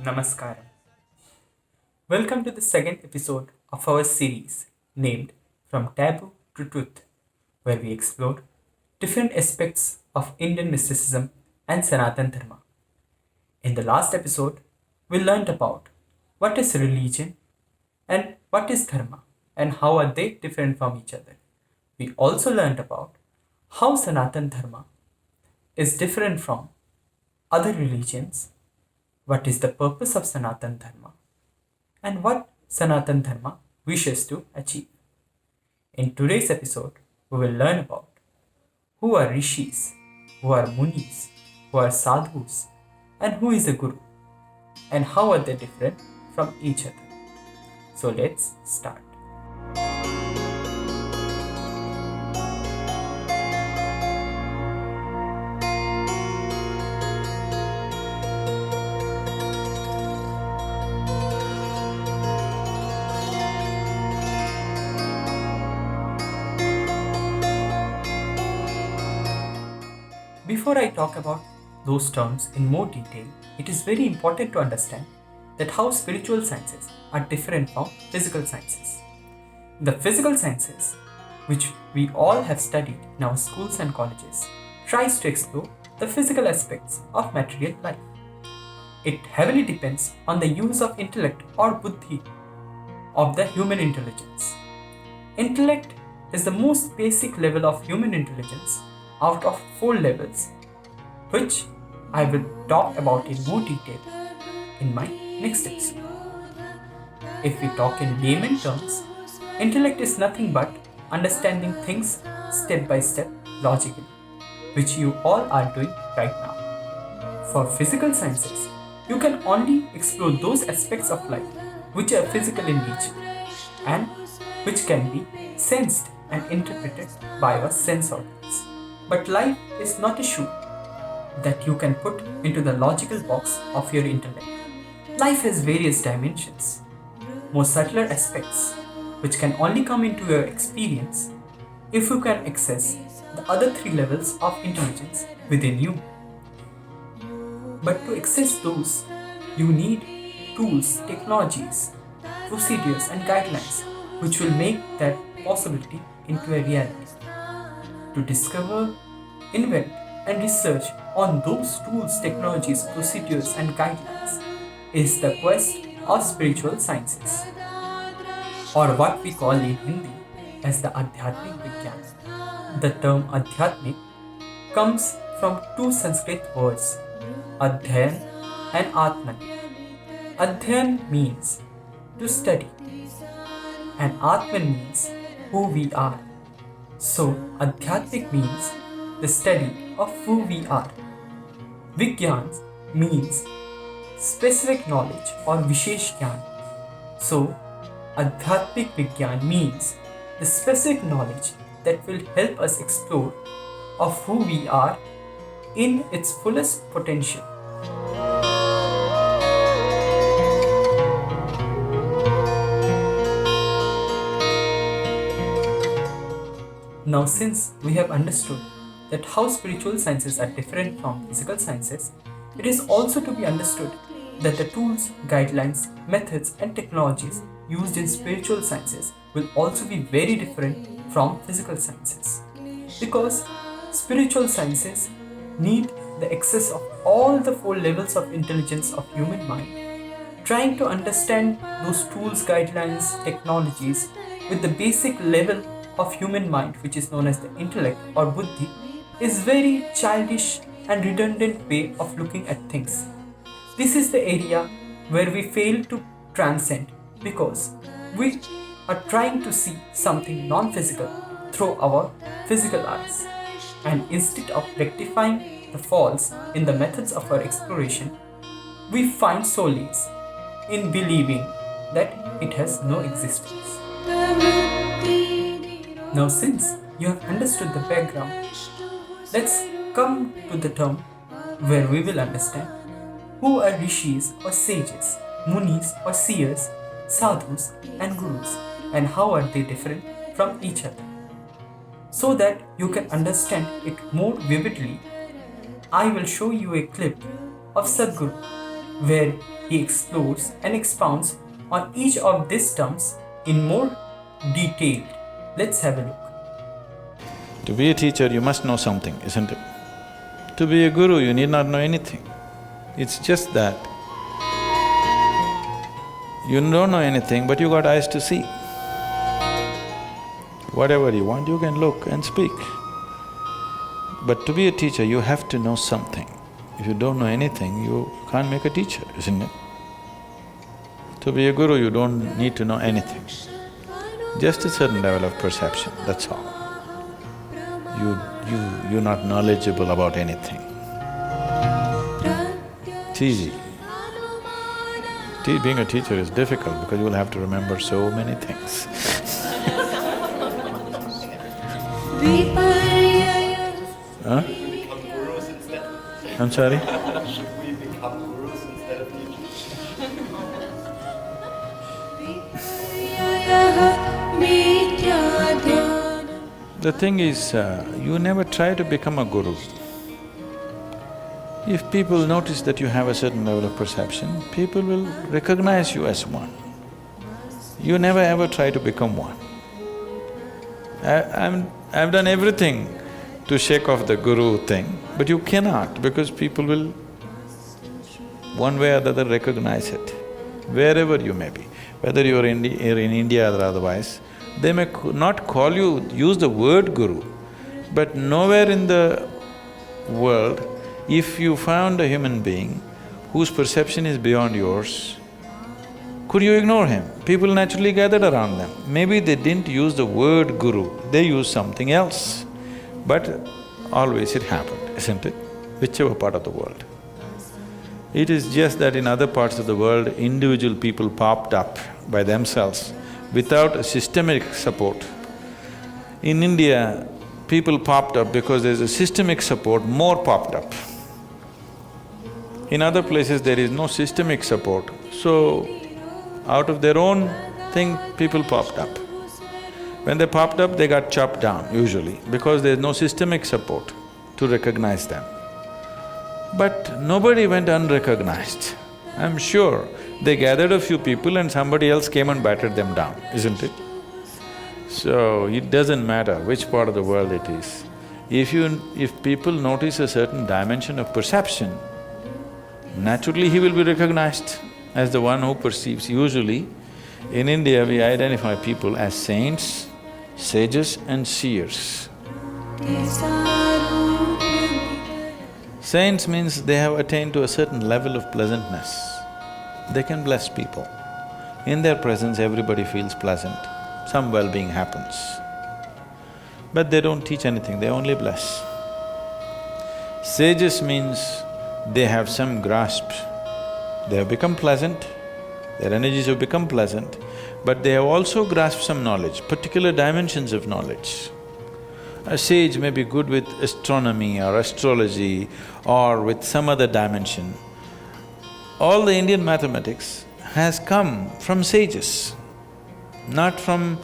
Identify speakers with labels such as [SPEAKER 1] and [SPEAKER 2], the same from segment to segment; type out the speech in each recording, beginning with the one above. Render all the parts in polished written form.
[SPEAKER 1] Namaskaram. Welcome to the second episode of our series named From Taboo to Truth, where we explore different aspects of Indian mysticism and Sanatan Dharma. In the last episode, we learned about what is religion and what is Dharma and how are they different from each other. We also learned about how Sanatan Dharma is different from other religions, what is the purpose of Sanatan Dharma, and what Sanatan Dharma wishes to achieve. In today's episode, we will learn about who are rishis, who are munis, who are sadhus, and who is a guru, and how are they different from each other. So let's start. Before I talk about those terms in more detail, it is very important to understand that how spiritual sciences are different from physical sciences. The physical sciences, which we all have studied in our schools and colleges, tries to explore the physical aspects of material life. It heavily depends on the use of intellect or buddhi of the human intelligence. Intellect is the most basic level of human intelligence out of 4 levels, which I will talk about in more detail in my next episode. If we talk in layman terms, intellect is nothing but understanding things step by step logically, which you all are doing right now. For physical sciences, you can only explore those aspects of life which are physical in nature and which can be sensed and interpreted by our sense organs. But life is not a shoe that you can put into the logical box of your intellect. Life has various dimensions, more subtler aspects, which can only come into your experience if you can access the other 3 levels of intelligence within you. But to access those, you need tools, technologies, procedures, and guidelines which will make that possibility into a reality. To discover, invent, and research on those tools, technologies, procedures, and guidelines is the quest of spiritual sciences, or what we call in Hindi as the Adhyatmik Vigyan. The term Adhyatmik comes from 2 Sanskrit words, Adhyayan and Atman. Adhyayan means to study, and Atman means who we are. So, Adhyatmik means the study of who we are. Vigyan means specific knowledge or Vishesh Gyan. So, Adhyatmik Vigyan means the specific knowledge that will help us explore of who we are in its fullest potential. Now, since we have understood that how spiritual sciences are different from physical sciences, it is also to be understood that the tools, guidelines, methods, and technologies used in spiritual sciences will also be very different from physical sciences. Because spiritual sciences need the access of all the 4 levels of intelligence of human mind. Trying to understand those tools, guidelines, technologies with the basic level of human mind, which is known as the intellect or buddhi, is very childish and redundant way of looking at things. This is the area where we fail to transcend because we are trying to see something non-physical through our physical eyes, and instead of rectifying the faults in the methods of our exploration, we find solace in believing that it has no existence. Now, since you have understood the background, let's come to the term where we will understand who are rishis or sages, munis or seers, sadhus and gurus, and how are they different from each other. So that you can understand it more vividly, I will show you a clip of Sadhguru where he explores and expounds on each of these terms in more detail. Let's have a look.
[SPEAKER 2] To be a teacher, you must know something, isn't it? To be a guru, you need not know anything. It's just that you don't know anything, but you got eyes to see. Whatever you want, you can look and speak. But to be a teacher, you have to know something. If you don't know anything, you can't make a teacher, isn't it? To be a guru, you don't need to know anything. Just a certain level of perception, that's all. You're not knowledgeable about anything. It's easy. Being a teacher is difficult because you will have to remember so many things. Huh? I'm sorry?
[SPEAKER 3] Should we become gurus instead of teachers?
[SPEAKER 2] The thing is, you never try to become a guru. If people notice that you have a certain level of perception, people will recognize you as one. You never ever try to become one. I've done everything to shake off the guru thing, but you cannot because people will one way or the other recognize it, wherever you may be. Whether you're in India or otherwise, they may not call you, use the word guru, but nowhere in the world, if you found a human being whose perception is beyond yours, could you ignore him? People naturally gathered around them. Maybe they didn't use the word guru, they used something else. But always it happened, isn't it? Whichever part of the world. It is just that in other parts of the world, individual people popped up by themselves without a systemic support. In India, people popped up because there's a systemic support, more popped up. In other places, there is no systemic support, so out of their own thing, people popped up. When they popped up, they got chopped down usually because there's no systemic support to recognize them. But nobody went unrecognized. I'm sure they gathered a few people and somebody else came and battered them down, isn't it? So, it doesn't matter which part of the world it is. If people notice a certain dimension of perception, naturally he will be recognized as the one who perceives. Usually, in India we identify people as saints, sages and seers. Saints means they have attained to a certain level of pleasantness. They can bless people. In their presence, everybody feels pleasant, some well-being happens. But they don't teach anything, they only bless. Sages means they have some grasp. They have become pleasant, their energies have become pleasant, but they have also grasped some knowledge, particular dimensions of knowledge. A sage may be good with astronomy or astrology or with some other dimension. All the Indian mathematics has come from sages, not from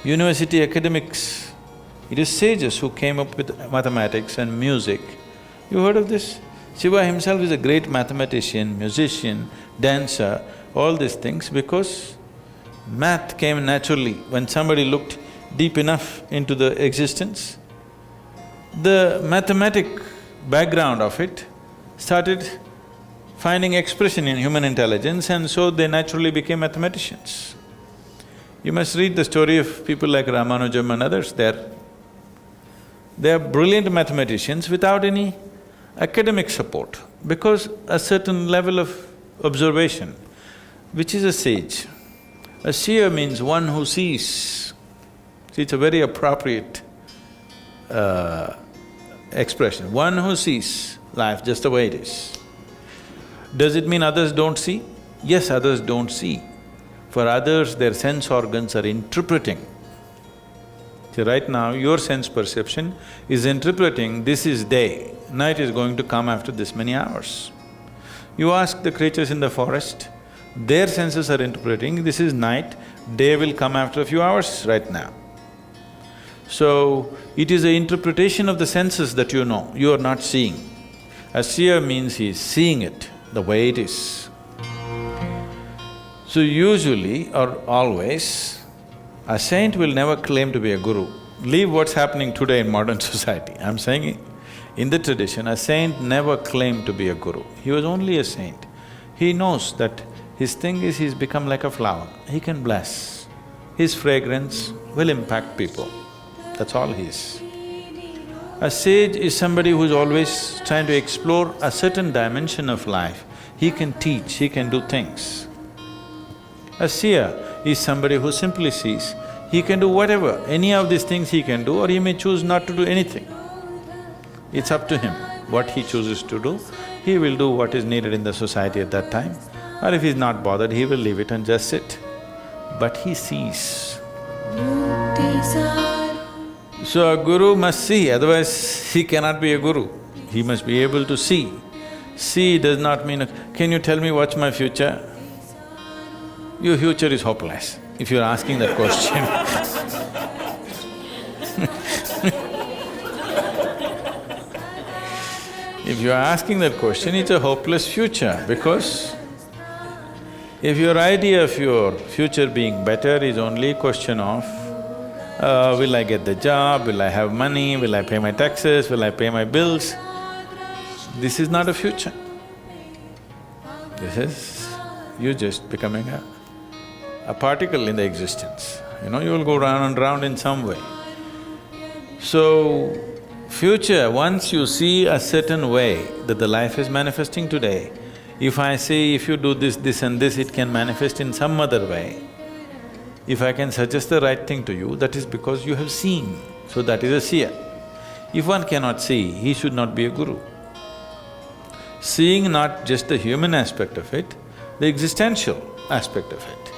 [SPEAKER 2] university academics. It is sages who came up with mathematics and music. You heard of this? Shiva himself is a great mathematician, musician, dancer, all these things because math came naturally when somebody looked deep enough into the existence. The mathematic background of it started finding expression in human intelligence and so they naturally became mathematicians. You must read the story of people like Ramanujam and others there. They are brilliant mathematicians without any academic support because a certain level of observation, which is a sage. A seer means one who sees. See, it's a very appropriate expression, one who sees life just the way it is. Does it mean others don't see? Yes, others don't see. For others, their sense organs are interpreting. See, right now, your sense perception is interpreting this is day, night is going to come after this many hours. You ask the creatures in the forest, their senses are interpreting this is night, day will come after a few hours right now. So, it is an interpretation of the senses that you know, you are not seeing. A seer means he is seeing it, the way it is. So usually or always, a saint will never claim to be a guru. Leave what's happening today in modern society. I'm saying in the tradition, a saint never claimed to be a guru. He was only a saint. He knows that his thing is he's become like a flower. He can bless. His fragrance will impact people. That's all he is. A sage is somebody who's always trying to explore a certain dimension of life. He can teach, he can do things. A seer is somebody who simply sees. He can do whatever, any of these things he can do, or he may choose not to do anything. It's up to him what he chooses to do. He will do what is needed in the society at that time, or if he's not bothered, he will leave it and just sit. But he sees. So a guru must see, otherwise he cannot be a guru. He must be able to see. See does not mean, can you tell me what's my future? Your future is hopeless, if you're asking that question. If you're asking that question, it's a hopeless future because if your idea of your future being better is only a question of will I get the job, will I have money, will I pay my taxes, will I pay my bills, this is not a future. This is… you're just becoming a particle in the existence. You know, you will go round and round in some way. So, future, once you see a certain way that the life is manifesting today, if I say if you do this, this and this, it can manifest in some other way. If I can suggest the right thing to you, that is because you have seen, so that is a seer. If one cannot see, he should not be a guru. Seeing not just the human aspect of it, the existential aspect of it,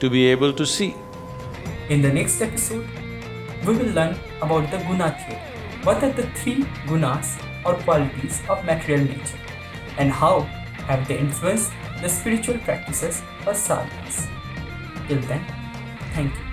[SPEAKER 2] to be able to see.
[SPEAKER 1] In the next episode, we will learn about the guna theory. What are the three gunas or qualities of material nature and how have they influenced the spiritual practices or sadhanas? Till then, thank you.